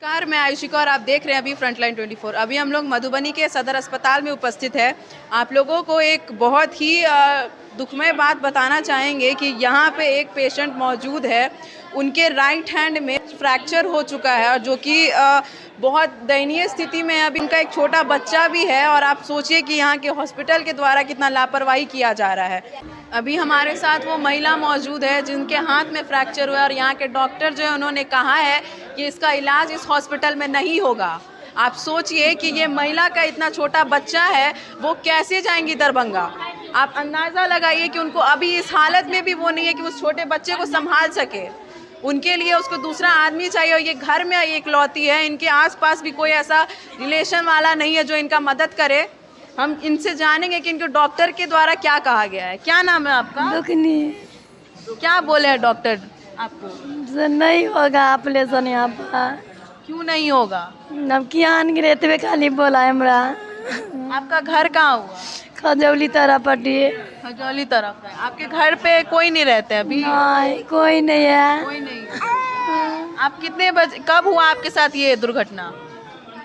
नमस्कार, मैं आयुषिका और आप देख रहे हैं अभी फ्रंटलाइन 24। अभी हम लोग मधुबनी के सदर अस्पताल में उपस्थित है। आप लोगों को एक बहुत ही दुखमय बात बताना चाहेंगे कि यहाँ पे एक पेशेंट मौजूद है, उनके राइट हैंड में फ्रैक्चर हो चुका है और जो कि बहुत दयनीय स्थिति में है। अभी उनका एक छोटा बच्चा भी है और आप सोचिए कि यहाँ के हॉस्पिटल के द्वारा कितना लापरवाही किया जा रहा है। अभी हमारे साथ वो महिला मौजूद है जिनके हाथ में फ्रैक्चर हुआ है और यहाँ के डॉक्टर जो है उन्होंने कहा है कि इसका इलाज इस हॉस्पिटल में नहीं होगा। आप सोचिए कि ये महिला का इतना छोटा बच्चा है, वो कैसे जाएंगी दरभंगा। आप अंदाज़ा लगाइए कि उनको अभी इस हालत में भी वो नहीं है कि उस छोटे बच्चे को संभाल सके। उनके लिए उसको दूसरा आदमी चाहिए और ये घर में इकलौती है। इनके आसपास भी कोई ऐसा रिलेशन वाला नहीं है जो इनका मदद करे। हम इनसे जानेंगे कि इनको डॉक्टर के द्वारा क्या कहा गया है। क्या नाम है आपका? दुखनी क्या बोले हैं डॉक्टर आपको? से नहीं होगा ऑपरेशन यहाँ पर। क्यों नहीं होगा? अब कियान गिरे तबे खाली बोला हमरा। आपका घर कहाँ हुआ? खजौली तरह पट्टी। खजौली तरफ है। आपके घर पे कोई नहीं रहते अभी? नहीं कोई नहीं है। कोई नहीं है। आप कितने बजे, कब हुआ आपके साथ ये दुर्घटना?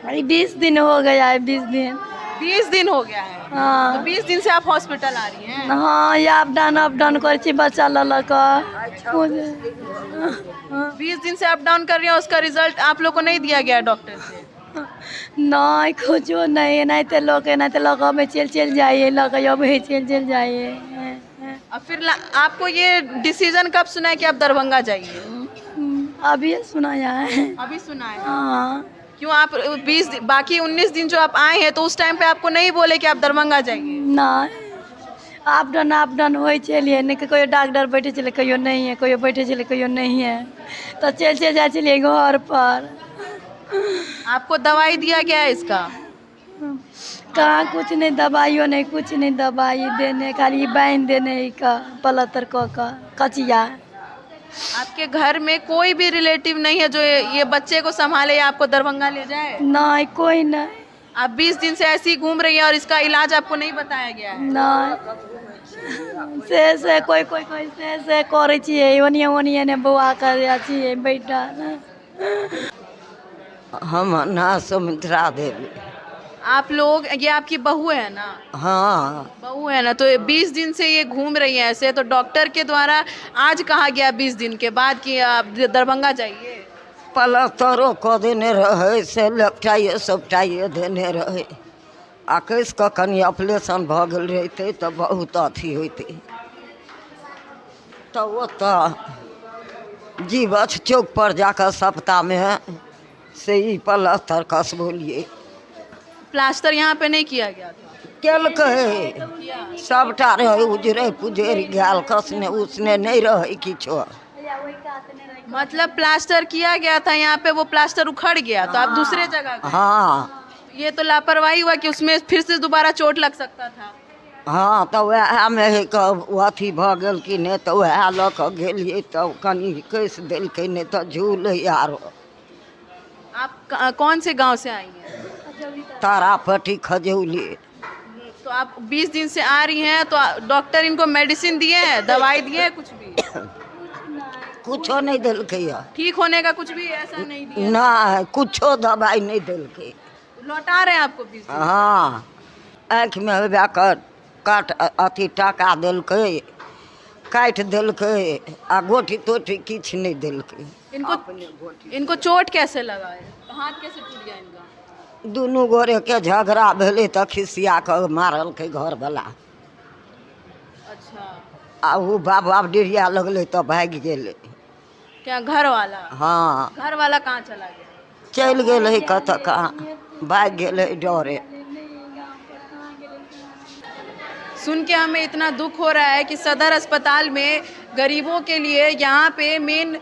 अरे 20 दिन हो गया है, 20 दिन। 20 दिन हो गया है। हाँ तो 20 दिन से आप हॉस्पिटल आ रही हैं? हाँ, ये अप डाउन कर छी बच्चा ललक। 20 दिन से अप डाउन कर रही हैं, उसका रिजल्ट आप लोग को नहीं दिया गया डॉक्टर से? नहीं कुछ नहीं, नहीं तो लोग में चल जाइए, चल जाइए। और फिर आपको ये डिसीजन कब सुना है कि आप दरभंगा जाइए? अभी सुनाया है। अभी सुना है। हाँ। क्यों आप 20 बाकी 19 दिन जो आप आए हैं तो उस टाइम पे आपको नहीं बोले कि आप दरभंगा जाइए? नहीं अप डाउन हो चलिए, नहीं कोई डॉक्टर बैठे चले, कहियो नहीं है, कोई बैठे चले, कहियो नहीं है, तो चल जाए चलिए घर पर। आपको दवाई दिया गया है इसका? कहाँ कुछ नहीं, दवाइयों नहीं, कुछ नहीं, दवाई देने खाली बांध देने का पलस्तर कचिया। आपके घर में कोई भी रिलेटिव नहीं है जो ये बच्चे को संभाले या आपको दरभंगा ले जाए? नहीं कोई नहीं। आप 20 दिन से ऐसी घूम रही हैं और इसका इलाज आपको नहीं बताया गया है? नहीं से कोई से करे छिए, ओनिए ने बुआ कर छिए बेटा। हम ना सुमित्रा देवी। आप लोग, ये आपकी बहू है ना? हाँ बहू है ना, तो 20 दिन से ये घूम रही है ऐसे, तो डॉक्टर के द्वारा आज कहा गया 20 दिन के बाद कि आप दरभंगा जाइए? पलस्तरो को देने रहे से लपटाइए सपटाइए देने रहे। आ कैस का कनी ऑपरेशन भ गेल रहते तो बहुत अथी होते। तो ओतऽ जीवछ चौक पर जाकर सप्ताह में से ही पलस्तर कस बोलिए। प्लास्टर यहाँ पे नहीं किया गया था? केलकै सबटा रहे उजरे पुजर गाल कसने उसने नहीं रहे किछो। मतलब प्लास्टर किया गया था यहाँ पे, वो प्लास्टर उखड़ गया तो आप दूसरे जगह गए। हाँ ये तो लापरवाही हुआ कि उसमें फिर से दोबारा चोट लग सकता था। हाँ तो वह में अथी भ गेल कि नहीं तो वह लऽ कऽ गेलिए तो कनी कैस देलकै, नहीं तो झूल आरो। आप कौन से गांव से आई हैं? तारापट्टी खजौली। तो आप 20 दिन से आ रही हैं, तो डॉक्टर इनको मेडिसिन दिए हैं, दवाई दिए हैं, कुछ भी? कुछो नहीं दिलकै। ठीक होने का कुछ भी ऐसा नहीं दिया? ना कुछो दवाई नहीं दिलकै। लौटा रहे हैं आपको 20 दिन? हाँ आँखि में जाकर काट अथी टाका दिलकै, काटि दिलकै, आ गोटी तोटी किछु नहीं दिलकै। इनको चोट कैसे लगा है? हाथ कैसे टूट गया इनका? दुनू गोरे के झगड़ा भेलै तऽ खिसिया कऽ मारलकै घरवला। अच्छा। आ वो बाबा डिरिया लगलै तऽ भागि गेलै। क्या घर वाला? हाँ घर वाला कहाँ चला गया? चलि गेलै कतऽ कहाँ, भागि गेलै डरे। सुन के हमें इतना दुख हो रहा है कि सदर अस्पताल में गरीबों के लिए यहाँ पे मेन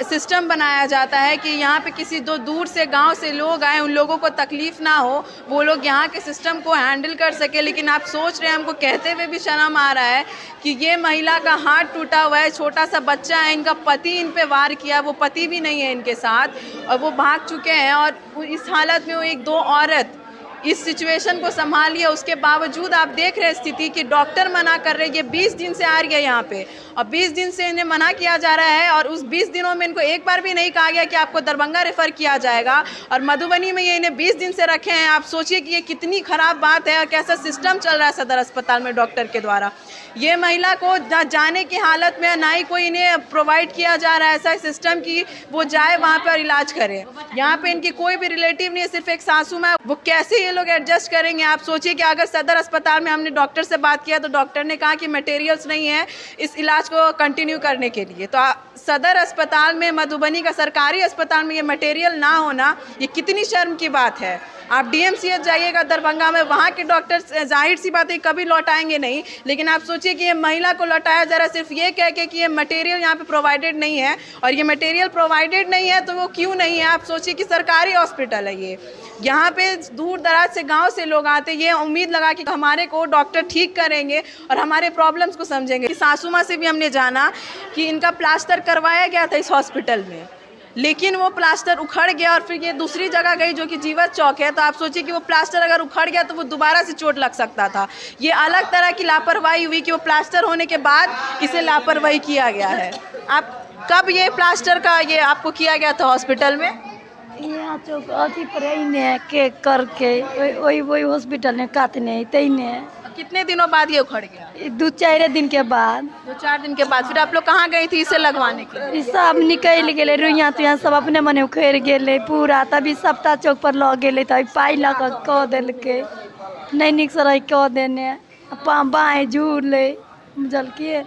सिस्टम बनाया जाता है कि यहाँ पे किसी दूर से गांव से लोग आए, उन लोगों को तकलीफ ना हो, वो लोग यहाँ के सिस्टम को हैंडल कर सके। लेकिन आप सोच रहे हैं, हमको कहते हुए भी शर्म आ रहा है कि ये महिला का हाथ टूटा हुआ है, छोटा सा बच्चा है, इनका पति इन पे वार किया, वो पति भी नहीं है इनके साथ और वो भाग चुके हैं। और इस हालत में वो एक दो औरत इस सिचुएशन को संभालिए। उसके बावजूद आप देख रहे हैं स्थिति कि डॉक्टर मना कर रहे हैं। ये 20 दिन से आ रही है यहाँ पे और 20 दिन से इन्हें मना किया जा रहा है और उस 20 दिनों में इनको एक बार भी नहीं कहा गया कि आपको दरभंगा रेफ़र किया जाएगा और मधुबनी में ये इन्हें 20 दिन से रखे हैं। आप सोचिए कि ये कितनी ख़राब बात है और कैसा सिस्टम चल रहा है सदर अस्पताल में डॉक्टर के द्वारा। ये महिला को जाने की हालत में ना ही कोई इन्हें प्रोवाइड किया जा रहा है ऐसा सिस्टम कि वो जाए वहाँ पर इलाज करे। यहाँ पे इनकी कोई भी रिलेटिव नहीं है, सिर्फ एक सासू माँ। वो कैसे ये लोग एडजस्ट करेंगे? आप सोचिए कि अगर सदर अस्पताल में हमने डॉक्टर से बात किया तो डॉक्टर ने कहा कि मटेरियल्स नहीं है इस इलाज को कंटिन्यू करने के लिए। तो सदर अस्पताल में, मधुबनी का सरकारी अस्पताल में ये मटेरियल ना होना, ये कितनी शर्म की बात है। आप DMCH जाइएगा दरभंगा में, वहाँ के डॉक्टर जाहिर सी बात है कभी लौटाएंगे नहीं, लेकिन आप सोचिए कि ये महिला को लौटाया जा रहा है सिर्फ ये कह के कि ये मटेरियल यहाँ पे प्रोवाइडेड नहीं है। और ये मटेरियल प्रोवाइडेड नहीं है तो वो क्यों नहीं है? आप सोचिए कि सरकारी हॉस्पिटल है ये, यहाँ पे दूर दराज से गांव से लोग आते, ये उम्मीद लगा कि हमारे को डॉक्टर ठीक करेंगे और हमारे प्रॉब्लम्स को समझेंगे। सासू माँ से भी हमने जाना कि इनका प्लास्टर करवाया गया था इस हॉस्पिटल में, लेकिन वो प्लास्टर उखड़ गया और फिर ये दूसरी जगह गई जो कि जीवत चौक है। तो आप सोचिए कि वो प्लास्टर अगर उखड़ गया तो वो दोबारा से चोट लग सकता था। ये अलग तरह की लापरवाही हुई कि वो प्लास्टर होने के बाद इसे लापरवाही किया गया है। आप कब ये प्लास्टर का ये आपको किया गया था हॉस्पिटल में? यहाँ चौक अथी पर ने के करके वही हॉस्पिटल में काटने तैने। कितने दिनों बाद ये उखड़ गया? 2-4 दिन के बाद। 2-4 दिन के बाद फिर आप लोग कहाँ गई थी इसे लगवाने के लिए? ई सब निकल गेले रुइया तुइया सब अपने मने उखड़ गेले पूरा। तभी सप्ताह चौक पर लग गेले तभी पाई ला के कह देलके नहीं निक से रह कह देने बाएँ झूर ले बुझलकिए।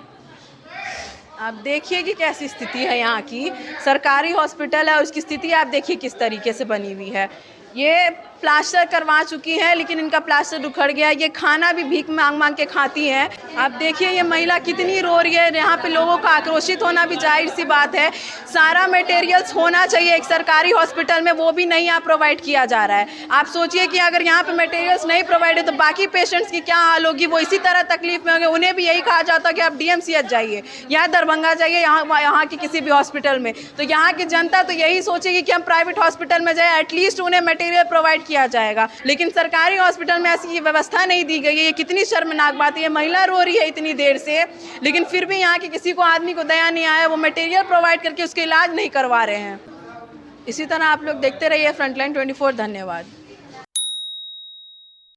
आप देखिए कि कैसी स्थिति है यहाँ की। सरकारी हॉस्पिटल है, उसकी स्थिति आप देखिए किस तरीके से बनी हुई है। ये प्लास्टर करवा चुकी हैं लेकिन इनका प्लास्टर उखड़ गया। ये खाना भी भीख मांग मांग के खाती हैं। आप देखिए ये महिला कितनी रो रही है। यहाँ पे लोगों का आक्रोशित होना भी जाहिर सी बात है। सारा मटेरियल्स होना चाहिए एक सरकारी हॉस्पिटल में, वो भी नहीं यहाँ प्रोवाइड किया जा रहा है। आप सोचिए कि अगर यहाँ पे मटेरियल्स नहीं प्रोवाइड है तो बाकी पेशेंट्स की क्या हाल होगी? वो इसी तरह तकलीफ में होंगे। उन्हें भी यही कहा जाता है कि आप DMCH जाइए या दरभंगा जाइए, यहाँ की किसी भी हॉस्पिटल में। तो यहाँ की जनता तो यही सोचेगी कि हम प्राइवेट हॉस्पिटल में जाए, एटलीस्ट उन्हें मटेरियल प्रोवाइड किया जाएगा। लेकिन सरकारी हॉस्पिटल में ऐसी व्यवस्था नहीं दी गई है। ये कितनी शर्मनाक बात है। ये महिला रो रही है इतनी देर से, लेकिन फिर भी यहाँ के किसी को आदमी को दया नहीं आया, वो मटेरियल प्रोवाइड करके उसके इलाज नहीं करवा रहे हैं। इसी तरह आप लोग देखते रहिए फ्रंटलाइन 24। धन्यवाद।